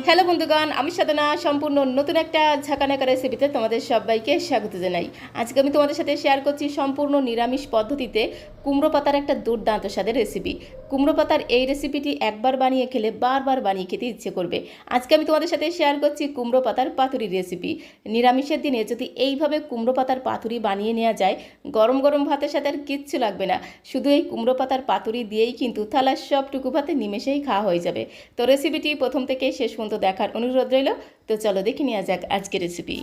Hello বন্ধুগণ, আমি সাধনা সম্পূর্ণ নতুন একটা ঝাঁকানাকা রেসিপিতে তোমাদের সবাইকে স্বাগত জানাই। আজকে আমি তোমাদের সাথে শেয়ার করছি সম্পূর্ণ নিরামিষ পদ্ধতিতে কুমড়ো পাতার একটা দুর্দান্ত স্বাদের রেসিপি। কুমড়ো পাতার এই রেসিপিটি একবার বানিয়ে খেলে বারবার বানিয়ে খেতে ইচ্ছে করবে। আজকে আমি তোমাদের সাথে শেয়ার করছি কুমড়ো পাতার পাতুরির রেসিপি। নিরামিষের দিনে যদি এইভাবে কুমড়ো পাতার পাতুরি বানিয়ে নেওয়া যায়, গরম গরম ভাতের সাথে আর কিচ্ছু লাগবে না। শুধু এই কুমড়ো পাতার পাতুরি দিয়েই কিন্তু থালার সবটুকু ভাতে নিমেষেই খাওয়া হয়ে যাবে। তো রেসিপিটি প্রথম থেকে শেষ পর্যন্ত দেখার অনুরোধ রইল। তো চলো দেখে নেওয়া যাক আজকের রেসিপি।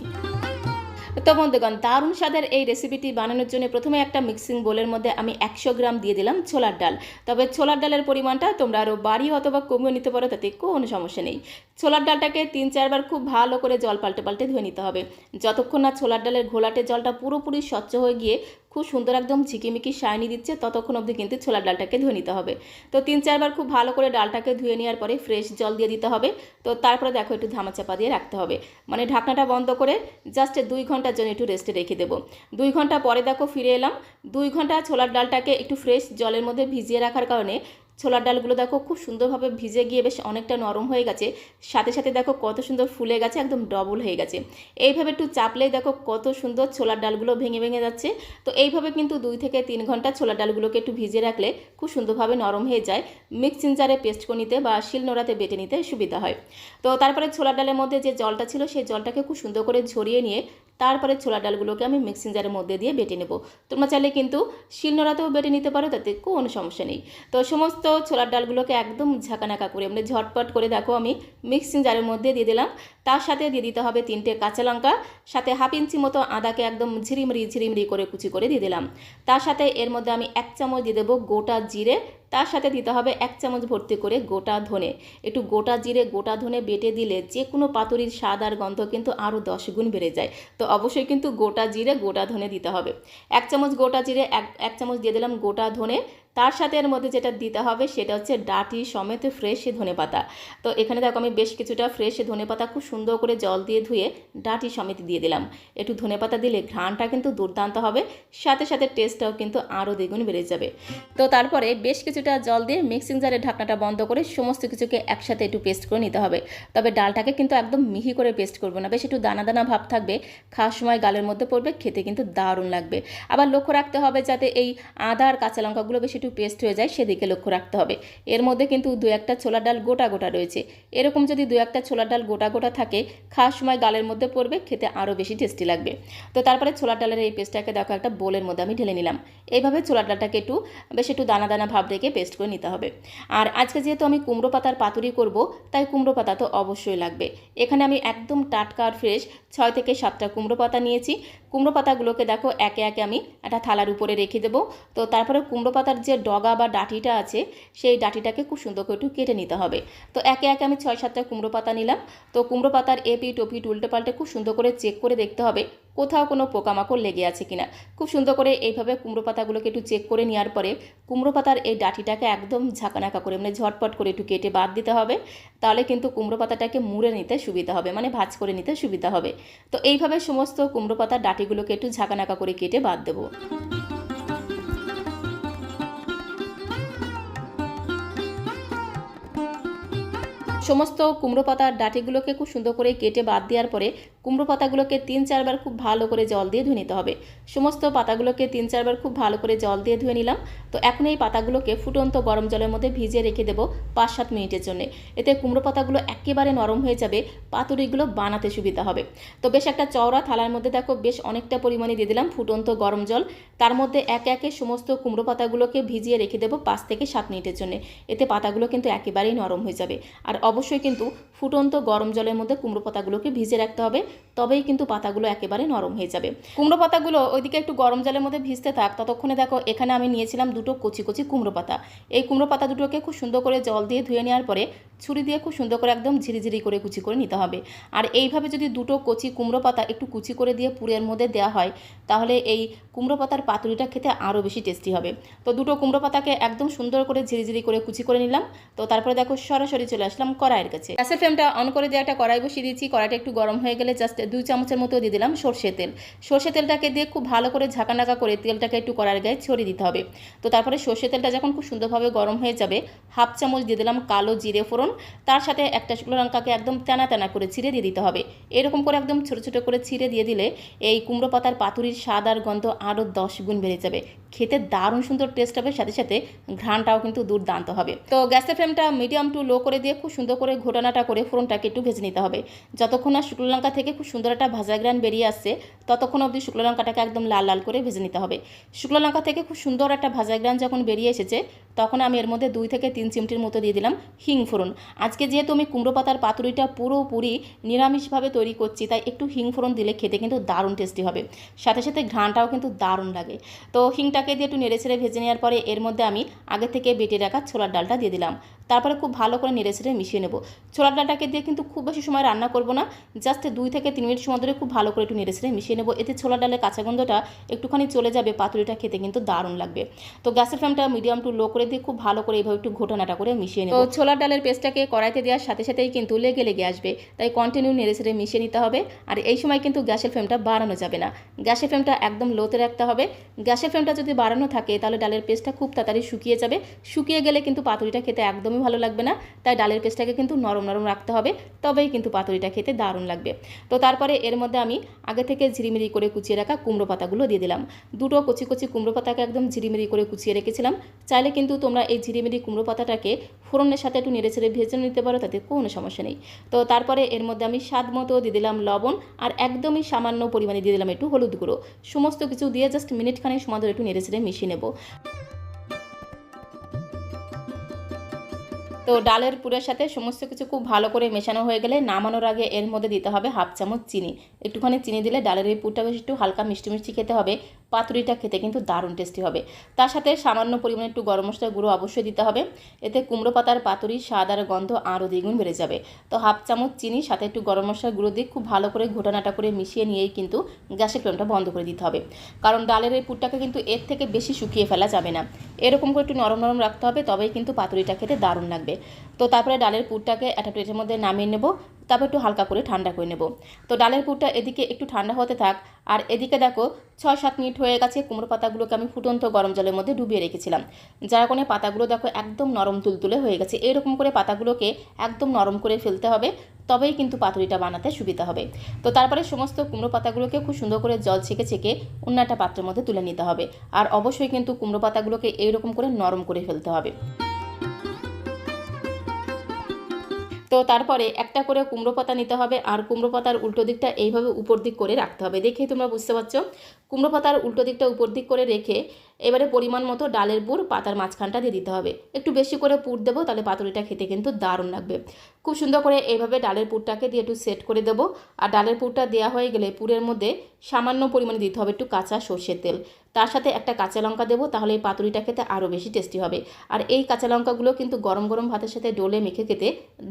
তো বন্ধুগণ, দারুণ স্বাদের এই রেসিপিটি বানানোর জন্য প্রথমে একটা মিক্সিং বোলের মধ্যে আমি 100 গ্রাম দিয়ে দিলাম ছোলার ডাল। তবে ছোলার ডালের পরিমাণটা তোমরা আরও বাড়িয়ে অথবা কমিয়ে নিতে পারো, তাতে কোনো সমস্যা নেই। ছোলার ডালটাকে 3-4 বার খুব ভালো করে জল পাল্টে পাল্টে ধুয়ে নিতে হবে, যতক্ষণ না ছোলার ডালের ঘোলাটে জলটা পুরোপুরি স্বচ্ছ হয়ে গিয়ে খুব সুন্দর একদম ঝিকিমিকি শাইনি দিচ্ছে, ততক্ষণ অবধি কিন্তু ছোলার ডালটাকে ধুয়ে নিতে হবে। তো 3-4 বার খুব ভালো করে ডালটাকে ধুয়ে নেওয়ার পরে ফ্রেশ জল দিয়ে দিতে হবে। তো তারপরে দেখো একটু ধামাচাপা দিয়ে রাখতে হবে, মানে ঢাকনাটা বন্ধ করে জাস্ট 2 ঘন্টার জন্য একটু রেস্টে রেখে দেবো। 2 ঘন্টা পরে দেখো ফিরে এলাম। 2 ঘন্টা ছোলার ডালটাকে একটু ফ্রেশ জলের মধ্যে ভিজিয়ে রাখার কারণে ছোলার ডালগুলো দেখো খুব সুন্দরভাবে ভিজে গিয়ে বেশ অনেকটা নরম হয়ে গেছে। সাথে সাথে দেখো কত সুন্দর ফুলে গেছে, একদম ডবল হয়ে গেছে। এইভাবে একটু চাপলেই দেখো কত সুন্দর ছোলার ডালগুলো ভেঙে ভেঙে যাচ্ছে। তো এইভাবে কিন্তু 2 থেকে 3 ঘন্টা ছোলার ডালগুলোকে একটু ভিজিয়ে রাখলে খুব সুন্দরভাবে নরম হয়ে যায়। মিক্সিং জারে পেস্ট করে নিতে বা শিলনোড়াতে বেটে নিতে সুবিধা হয়। তো তারপরে ছোলার ডালের মধ্যে যে জলটা ছিল সেই জলটাকে খুব সুন্দর করে ঝরিয়ে নিয়ে তারপরে ছোলার ডালগুলোকে আমি মিক্সিং জারের মধ্যে দিয়ে বেটে নেব। তোমরা চাইলে কিন্তু শিলনোড়াতেও বেটে নিতে পারো, তাতে কোনো সমস্যা নেই। তো সমস্ত ছোলার ডালগুলোকে একদম ঝাঁকানাকা করে মানে ঝটপট করে দেখো আমি মিক্সিং জারের মধ্যে দিয়ে দিলাম। তার সাথে দিয়ে দিতে হবে 3টে কাঁচা লঙ্কা, সাথে হাফ ইঞ্চি মতো আদাকে একদম ঝিরিমড়ি করে কুচি করে দিয়ে দিলাম। তার সাথে এর মধ্যে আমি 1 চামচ দিয়ে দেবো গোটা জিরে, তার সাথে দিতে হবে 1 চামচ ভর্তি করে গোটা ধনে। একটু গোটা জিরে গোটা ধনে বেটে দিলে যে কোনো পাতুরির স্বাদ আর গন্ধ কিন্তু আরও 10 গুণ বেড়ে যায়। তো অবশ্যই কিন্তু গোটা জিরে গোটা ধনে দিতে হবে। 1 চামচ গোটা জিরে, 1 চামচ দিয়ে দিলাম গোটা ধনে। তার সাথে এর মধ্যে যেটা দিতে হবে সেটা হচ্ছে ডাঁটি সমেত ফ্রেশ ধনেপাতা। তো এখানে দেখো আমি বেশ কিছুটা ফ্রেশ ধনেপাতা খুব সুন্দর করে জল দিয়ে ধুয়ে ডাঁটি সমেত দিয়ে দিলাম। একটু ধনেপাতা দিলে ঘ্রাণটা কিন্তু দুর্দান্ত হবে, সাথে সাথে টেস্টটাও কিন্তু আরও দ্বিগুণ বেড়ে যাবে। তো তারপরে বেশ কিছুটা জল দিয়ে মিক্সিং জারের ঢাকনাটা বন্ধ করে সমস্ত কিছুকে একসাথে একটু পেস্ট করে নিতে হবে। তবে ডালটাকে কিন্তু একদম মিহি করে পেস্ট করবো না, বেশ একটু দানা দানা ভাব থাকবে, খাওয়ার সময় গালের মধ্যে পড়বে, খেতে কিন্তু দারুণ লাগবে। আবার লক্ষ্য রাখতে হবে যাতে এই আদা আর কাঁচা লঙ্কাগুলো বেশ একটু পেস্ট হয়ে যায়, সেদিকে লক্ষ্য রাখতে হবে। এর মধ্যে কিন্তু 2-1টা ছোলার ডাল গোটা গোটা রয়েছে। এরকম যদি 2-1টা ছোলার ডাল গোটা গোটা থাকে, খাওয়ার সময় গালের মধ্যে পড়বে, খেতে আরও বেশি টেস্টি লাগবে। তো তারপরে ছোলার ডালের এই পেস্টটাকে দেখো একটা বোলের মধ্যে আমি ঢেলে নিলাম। এইভাবে ছোলার ডালটাকে একটু বেশ একটু দানা দানা ভাব রেখে পেস্ট করে নিতে হবে। আর আজকে যেহেতু আমি কুমড়ো পাতার পাতুরি করব, তাই কুমড়ো পাতা তো অবশ্যই লাগবে। এখানে আমি একদম টাটকা আর ফ্রেশ 6 থেকে 7টা কুমড়ো পাতা নিয়েছি। কুমড়ো পাতাগুলোকে দেখো একে একে আমি একটা থালার উপরে রেখে দেবো। তো তারপরে কুমড়ো পাতার যে ডগা বা ডাঁটিটা আছে, সেই ডাঁটিটাকে খুব সুন্দর করে একটু কেটে নিতে হবে। তো একে একে আমি 6-7টা কুমড়ো পাতা নিলাম। তো কুমড়ো পাতার এপিট ওপিট উল্টে পাল্টে খুব সুন্দর করে চেক করে দেখতে হবে কোথাও কোনো পোকামাকড় লেগে আছে কিনা। খুব সুন্দর করে এইভাবে কুমড়ো পাতাগুলোকে একটু চেক করে নেওয়ার পরে কুমড়ো পাতার এই ডাঁটিটাকে একদম ঝাঁকানাকা করে মানে ঝটপট করে একটু কেটে বাদ দিতে হবে। তাহলে কিন্তু কুমড়ো পাতাটাকে মুড়ে নিতে সুবিধা হবে, মানে ভাঁজ করে নিতে সুবিধা হবে। তো এইভাবে সমস্ত কুমড়ো পাতার ডাঁটিগুলোকে একটু ঝাঁকানাকা করে কেটে বাদ দেবো। সমস্ত কুমড়ো পাতার ডাঁটিগুলোকে খুব সুন্দর করে কেটে বাদ দেওয়ার পরে কুমড়ো পাতাগুলোকে 3-4 বার খুব ভালো করে জল দিয়ে ধুয়ে নিতে হবে। সমস্ত পাতাগুলোকে 3-4 বার খুব ভালো করে জল দিয়ে ধুয়ে নিলাম। তো এখন এই পাতাগুলোকে ফুটন্ত গরম জলের মধ্যে ভিজিয়ে রেখে দেবো 5-7 মিনিটের জন্য। এতে কুমড়ো পাতাগুলো একেবারে নরম হয়ে যাবে, পাতুরিগুলো বানাতে সুবিধা হবে। তো বেশ একটা চওড়া থালার মধ্যে দেখো বেশ অনেকটা পরিমাণে দিয়ে দিলাম ফুটন্ত গরম জল। তার মধ্যে একে একে সমস্ত কুমড়ো পাতাগুলোকে ভিজিয়ে রেখে দেবো 5 থেকে 7 মিনিটের জন্য। এতে পাতাগুলো কিন্তু একেবারেই নরম হয়ে যাবে। আর অবশ্যই কিন্তু ফুটন্ত গরম জলের মধ্যে কুমড়ো পাতাগুলোকে ভিজে রাখতে হবে, তবেই কিন্তু পাতাগুলো একেবারে নরম হয়ে যাবে। কুমড়ো পাতাগুলো ওইদিকে একটু গরম জলের মধ্যে ভিজতে থাক, ততক্ষণে দেখো এখানে আমি নিয়েছিলাম 2টো কচি কচি কুমড়ো পাতা। এই কুমড়ো পাতা দুটোকে খুব সুন্দর করে জল দিয়ে ধুয়ে নেওয়ার পরে ছুরি দিয়ে খুব সুন্দর করে একদম ঝিরিঝিরি করে কুচি করে নিতে হবে। আর এইভাবে যদি 2টো কচি কুমড়ো পাতা একটু কুচি করে দিয়ে পুরের মধ্যে দেওয়া হয়, তাহলে এই কুমড়ো পাতার পাতুরিটা খেতে আরও বেশি টেস্টি হবে। তো 2টো কুমড়ো পাতাকে একদম সুন্দর করে ঝিরিঝিরি করে কুচি করে নিলাম। তো তারপরে দেখো সরাসরি চলে আসলাম কড়াইয়ের কাছে। গ্যাসের ফ্লেমটা অন করে দিয়ে একটা কড়াই বসিয়ে দিয়েছি। কড়াইটা একটু গরম হয়ে গেলে জাস্ট 2 চামচের মতো দিয়ে দিলাম সর্ষে তেল। সর্ষে তেলটাকে দিয়ে খুব ভালো করে ঝাঁকানাকা করে তেলটাকে একটু কড়াইয়ের গায়ে ছড়িয়ে দিতে হবে। তো তারপরে সর্ষে তেলটা যখন খুব সুন্দরভাবে গরম হয়ে যাবে, হাফ চামচ দিয়ে দিলাম কালো জিরে ফোড়ন। তার সাথে একটা শুকনো লঙ্কাকে একদম তেনা তেনা করে ছিঁড়ে দিয়ে দিতে হবে। এরকম করে একদম ছোটো ছোটো করে ছিঁড়ে দিয়ে দিলে এই কুমড়ো পাতার পাতুরির স্বাদ আর গন্ধ আরও 10 গুণ বেড়ে যাবে। খেতে দারুণ সুন্দর টেস্ট হবে, সাথে সাথে ঘ্রাণটাও কিন্তু দুর্দান্ত হবে। তো গ্যাসের ফ্লেমটা মিডিয়াম টু লো করে দিয়ে খুব সুন্দর করে ঘোটানাটা করে ফোড়নটাকে একটু ভেজে নিতে হবে। যতক্ষণ না শুকনো লঙ্কা থেকে খুব সুন্দর একটা ভাজা গ্রান বেরিয়ে আসছে, ততক্ষণ অবধি শুকনো লঙ্কাটাকে একদম লাল লাল করে ভেজে নিতে হবে। শুকনো লঙ্কা থেকে খুব সুন্দর একটা ভাজা গ্রান যখন বেরিয়ে এসেছে, তখন আমি এর মধ্যে 2 থেকে 3 চিমটির মতো দিয়ে দিলাম হিং ফোড়ন। আজকে যেহেতু আমি কুমড়ো পাতার পাতুরিটা পুরোপুরি নিরামিষভাবে তৈরি করছি, তাই একটু হিং ফোড়ন দিলে খেতে কিন্তু দারুণ টেস্টি হবে, সাথে সাথে ঘ্রাণটাও কিন্তু দারুণ লাগে। তো হিংটাকে দিয়ে একটু নেড়েছেড়ে ভেজে নেওয়ার পরে এর মধ্যে আমি আগে থেকে বেটে রাখা ছোলার ডালটা দিয়ে দিলাম। তারপরে খুব ভালো করে নেড়েছেড়ে মিশিয়ে নেব। ছোলার ডালটাকে দিয়ে কিন্তু খুব বেশি সময় রান্না করব না, জাস্ট 2 থেকে 3 মিনিট সময় ধরে খুব ভালো করে একটু নেড়েছেড়ে মিশিয়ে নেব। এতে ছোলার ডালের কাঁচা গন্ধটা একটুখানি চলে যাবে, পাতুরিটা খেতে কিন্তু দারুণ লাগবে। তো গ্যাসের ফ্লেমটা মিডিয়াম টু লো করে দিয়ে খুব ভালো করে এইভাবে একটু ঘোটানাটা করে মিশিয়ে নেব। তো ছোলার ডালের পেস্টটাকে কড়াইতে দেওয়ার সাথে সাথেই কিন্তু লেগে লেগে আসবে, তাই কন্টিনিউ নেড়েছেড়ে মিশিয়ে নিতে হবে। আর এই সময় কিন্তু গ্যাসের ফ্লেমটা বাড়ানো যাবে না, গ্যাসের ফ্লেমটা একদম লোতে রাখতে হবে। গ্যাসের ফ্লেমটা যদি বাড়ানো থাকে তাহলে ডালের পেস্টটা খুব তাড়াতাড়ি শুকিয়ে যাবে, শুকিয়ে গেলে কিন্তু পাতুরিটা খেতে একদমই ভালো লাগবে না। তাই ডালের পেস্টটাকে কিন্তু নরম নরম রাখতে হবে, তবেই কিন্তু পাতুরিটা খেতে দারুণ লাগবে। তো তারপরে এর মধ্যে আমি আগে থেকে ঝিরিমিরি করে কুচিয়ে রাখা কুমড়ো পাতাগুলো দিয়ে দিলাম। দুটো কচি কচি কুমড়ো পাতাকে একদম ঝিরিমিরি করে কুচিয়ে রেখেছিলাম। চাইলে কিন্তু তোমরা এই ঝিরিমিরি কুমড়ো পাতাটাকে ফোড়নের সাথে একটু নেড়ে ছেড়ে ভেজে নিতে পারো, তাতে কোনো সমস্যা নেই। তো তারপরে এর মধ্যে আমি স্বাদ মতো দিয়ে দিলাম লবণ, আর একদমই সামান্য পরিমাণে দিয়ে দিলাম একটু হলুদ গুঁড়ো। সমস্ত কিছু দিয়ে জাস্ট মিনিটখানেক সময় ধরে একটু নেড়ে ছেড়ে মিশিয়ে নেব। তো ডালের পুরের সাথে সমস্ত কিছু খুব ভালো করে মেশানো হয়ে গেলে নামানোর আগে এর মধ্যে দিতে হবে হাফ চামচ চিনি। একটুখানি চিনি দিলে ডালের এই পুরটা বেশ একটু হালকা মিষ্টি মিষ্টি খেতে হবে, পাতুরিটা খেতে কিন্তু দারুণ টেস্টি হবে। তার সাথে সামান্য পরিমাণে একটু গরম মশলার গুঁড়ো অবশ্যই দিতে হবে, এতে কুমড়ো পাতার পাতুরির স্বাদ আর গন্ধ আরও দ্বিগুণ বেড়ে যাবে। তো হাফ চামচ চিনি সাথে একটু গরম মশলার গুঁড়ো দিয়ে খুব ভালো করে ঘোটানাটা করে মিশিয়ে নিয়েই কিন্তু গ্যাসের ফ্লেমটা বন্ধ করে দিতে হবে, কারণ ডালের এই পুরটাকে কিন্তু এর থেকে বেশি শুকিয়ে ফেলা যাবে না। এরকম করে একটু নরম নরম রাখতে হবে, তবেই কিন্তু পাতুরিটা খেতে দারুণ লাগবে। তো তারপরে ডালের পুরটাকে একটা প্লেটের মধ্যে নামিয়ে নেব, তারপর একটু হালকা করে ঠান্ডা করে নেব। তো ডালের পুরটা এদিকে একটু ঠান্ডা হতে থাক, আর এদিকে দেখো 6-7 মিনিট হয়ে গেছে কুমড়ো পাতাগুলোকে আমি ফুটন্ত গরম জলের মধ্যে ডুবিয়ে রেখেছিলাম, যার কারণে পাতাগুলো দেখো একদম নরম তুলতুলে হয়ে গেছে। এরকম করে পাতাগুলোকে একদম নরম করে ফেলতে হবে, তবেই কিন্তু পাতুরিটা বানাতে সুবিধা হবে। তো তারপরে সমস্ত কুমড়ো পাতাগুলোকে খুব সুন্দর করে জল ছেঁকে ছেঁকে অন্য একটা পাত্রের মধ্যে তুলে নিতে হবে, আর অবশ্যই কিন্তু কুমড়ো পাতাগুলোকে এইরকম করে নরম করে ফেলতে হবে। তো তারপরে একটা করে কুমড়ো পাতা নিতে হবে, আর কুমড়ো পাতার উল্টো দিকটা এইভাবে উপর দিক করে রাখতে হবে। দেখেই তোমরা বুঝতে পারছো, কুমড়ো পাতার উল্টো দিকটা উপর দিক করে রেখে এবারে পরিমাণ মতো ডালের পুর পাতার মাঝখানটা দিয়ে দিতে হবে। একটু বেশি করে পুর দেবো, তাহলে পাতুরিটা খেতে কিন্তু দারুণ লাগবে। খুব সুন্দর করে এইভাবে ডালের পুরটাকে দিয়ে একটু সেট করে দেবো। আর ডালের পুরটা দেওয়া হয়ে গেলে পুরের মধ্যে সামান্য পরিমাণে দিতে হবে একটু কাঁচা সর্ষের তেল, তার সাথে একটা কাঁচা লঙ্কা দেবো, তাহলে এই পাতুরিটা খেতে আরও বেশি টেস্টি হবে। আর এই কাঁচা লঙ্কাগুলো কিন্তু গরম গরম ভাতের সাথে ডোলে মেখে খেতে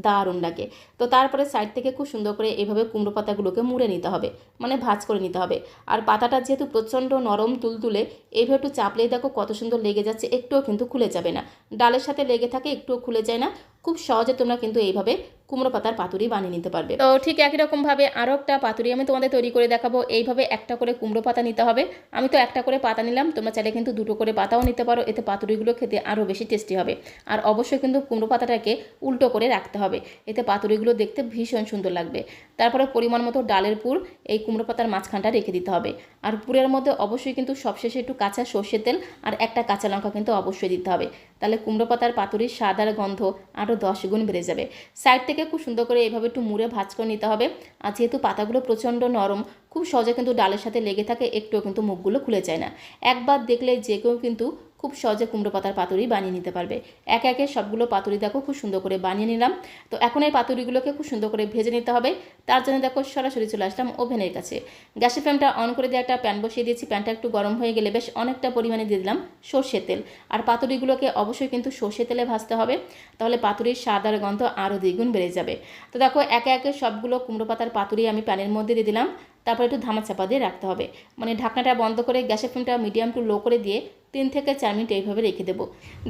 দারুণ লাগে। তো তারপরে সাইড থেকে খুব সুন্দর করে এইভাবে কুমড়ো পাতাগুলোকে মুড়ে নিতে হবে, মানে ভাঁজ করে নিতে হবে। আর পাতাটা যেহেতু প্রচণ্ড নরম তুলতুলে, এইভাবে একটু চাপলেই দেখো কত সুন্দর লেগে যাচ্ছে, একটুও কিন্তু খুলে যাবে না। ডালের সাথে লেগে থাকে, একটুও খুলে যায় না। খুব সহজে তোমরা কিন্তু এইভাবে কুমড়ো পাতার পাতুরি বানিয়ে নিতে পারবে। তো ঠিক একই রকমভাবে আরও একটা পাতুরি আমি তোমাদের তৈরি করে দেখাবো। এইভাবে একটা করে কুমড়ো পাতা নিতে হবে। আমি তো একটা করে পাতা নিলাম, তোমরা চাইলে কিন্তু দুটো করে পাতাও নিতে পারো, এতে পাতুরিগুলো খেতে আরও বেশি টেস্টি হবে। আর অবশ্যই কিন্তু কুমড়ো পাতাটাকে উল্টো করে রাখতে হবে, এতে পাতুরিগুলো দেখতে ভীষণ সুন্দর লাগবে। তারপরে পরিমাণ মতো ডালের পুর এই কুমড়ো পাতার মাঝখানটা রেখে দিতে হবে। আর পুরের মধ্যে অবশ্যই কিন্তু সবশেষে একটু কাঁচা সর্ষের তেল আর একটা কাঁচা লঙ্কা কিন্তু অবশ্যই দিতে হবে, তাহলে কুমড়ো পাতার পাতুরির স্বাদ আর গন্ধ আরও 10 গুণ বেড়ে যাবে। সাইড থেকে খুব সুন্দর করে এইভাবে একটু মুড়ে ভাজ করে নিতে হবে। আর যেহেতু পাতাগুলো প্রচণ্ড নরম, খুব সহজে কিন্তু ডালের সাথে লেগে থাকে, একটুও কিন্তু মুখগুলো খুলে যায় না। একবার দেখলে যে কেউ কিন্তু খুব সহজে কুমড়ো পাতার পাতুরি বানিয়ে নিতে পারবে। একে একে সবগুলো পাতুরি দেখো খুব সুন্দর করে বানিয়ে নিলাম। তো এখন এই পাতুরিগুলোকে খুব সুন্দর করে ভেজে নিতে হবে। তার জন্য দেখো সরাসরি চলে আসলাম ওভেনের কাছে। গ্যাসের ফ্লেমটা অন করে দিয়ে একটা প্যান বসিয়ে দিয়েছি। প্যানটা একটু গরম হয়ে গেলে বেশ অনেকটা পরিমাণে দিয়ে দিলাম সর্ষের তেল। আর পাতুরিগুলোকে অবশ্যই কিন্তু সর্ষের তেলে ভাজতে হবে, তাহলে পাতুরির স্বাদ আর গন্ধ আরও দ্বিগুণ বেড়ে যাবে। তো দেখো একে একে সবগুলো কুমড়ো পাতার পাতুরি আমি প্যানের মধ্যে দিয়ে দিলাম। তারপর একটু ধামা চাপা দিয়ে রাখতে হবে, মানে ঢাকনাটা বন্ধ করে গ্যাসের ফ্লেমটা মিডিয়াম টু লো করে দিয়ে 3 থেকে 4 মিনিট এইভাবে রেখে দেবো।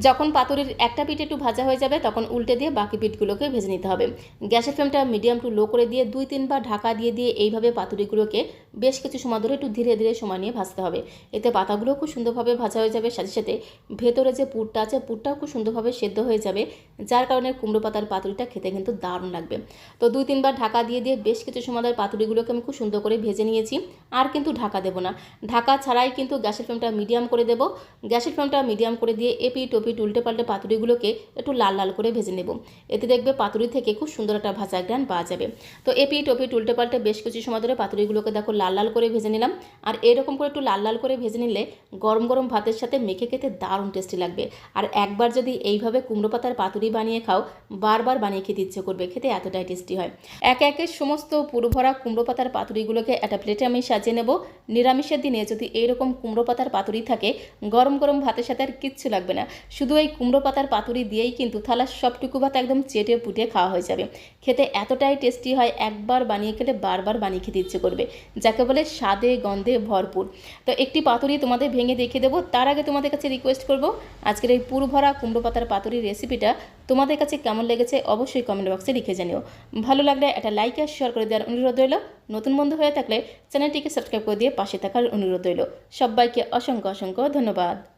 যখন পাতুরির একটা পিঠ একটু ভাজা হয়ে যাবে তখন উল্টে দিয়ে বাকি পিঠগুলোকে ভেজে নিতে হবে। গ্যাসের ফ্লেমটা মিডিয়াম টু লো করে দিয়ে 2-3 বার ঢাকা দিয়ে এইভাবে পাতুরিগুলোকে বেশ কিছু সময় ধরে একটু ধীরে ধীরে সময় নিয়ে ভাজতে হবে। এতে পাতাগুলোও খুব সুন্দরভাবে ভাজা হয়ে যাবে, সাথে সাথে ভেতরে যে পুরটা আছে পুরটাও খুব সুন্দরভাবে সেদ্ধ হয়ে যাবে, যার কারণে কুমড়ো পাতার পাতুরিটা খেতে কিন্তু দারুণ লাগবে। তো 2-3 বার ঢাকা দিয়ে বেশ কিছু সময় ধরে পাতুরিগুলোকে আমি খুব সুন্দর করে ভেজে নিয়েছি। আর কিন্তু ঢাকা দেবো না, ঢাকা ছাড়াই কিন্তু গ্যাসের ফ্লেমটা মিডিয়াম করে দেবো। গ্যাসের ফ্লেমটা মিডিয়াম করে দিয়ে এপিঠ ওপিঠ উল্টে পাল্টে পাতুরিগুলোকে একটু লাল লাল করে ভেজে নেব। এতে দেখবে পাতুরি থেকে খুব সুন্দর একটা ভাজা গ্রান পাওয়া যাবে। তো এপিঠ ওপিঠ উল্টে পাল্টে বেশ কিছু সময় ধরে পাতুরিগুলোকে দেখো লাল লাল করে ভেজে নিলাম। আর এরকম করে একটু লাল লাল করে ভেজে নিলে গরম গরম ভাতের সাথে মেখে খেতে দারুণ টেস্টি লাগবে। আর একবার যদি এইভাবে কুমড়ো পাতার পাতুরি বানিয়ে খাও, বারবার বানিয়ে খেতে ইচ্ছে করবে, খেতে এতটাই টেস্টি হয়। একে একে সমস্ত পুরো ভরা কুমড়ো পাতার পাতুরিগুলোকে একটা প্লেটে আমি সাজিয়ে নেব। নিরামিষের দিনে যদি এইরকম কুমড়ো পাতার পাতুরি থাকে, গরম গরম ভাতের সাথে আর কিচ্ছু লাগবে না, শুধু এই কুমড়ো পাতার পাতুরি দিয়েই কিন্তু থালার সবটুকু ভাত একদম চেটে পুটে খাওয়া হয়ে যাবে। খেতে এতটাই টেস্টি হয়, একবার বানিয়ে খেলে বারবার বানিয়ে খেতে ইচ্ছে করবে, যাকে বলে স্বাদে গন্ধে ভরপুর। তো একটি পাতুরি তোমাদের ভেঙে দেখিয়ে দেবো। তার আগে তোমাদের কাছে রিকোয়েস্ট করব, আজকের এই পুরো ভরা কুমড়ো পাতার পাতুরির রেসিপিটা তোমাদের কাছে কেমন লেগেছে অবশ্যই কমেন্ট বক্সে লিখে জানিও। ভালো লাগলে একটা লাইক আর শেয়ার করে দেওয়ার অনুরোধ রইল। নতুন বন্ধু হয়ে থাকলে চ্যানেলটিকে সাবস্ক্রাইব করে দিয়ে পাশে থাকার অনুরোধ রইল। সবাইকে অসংখ্য অসংখ্য ধন্যবাদ।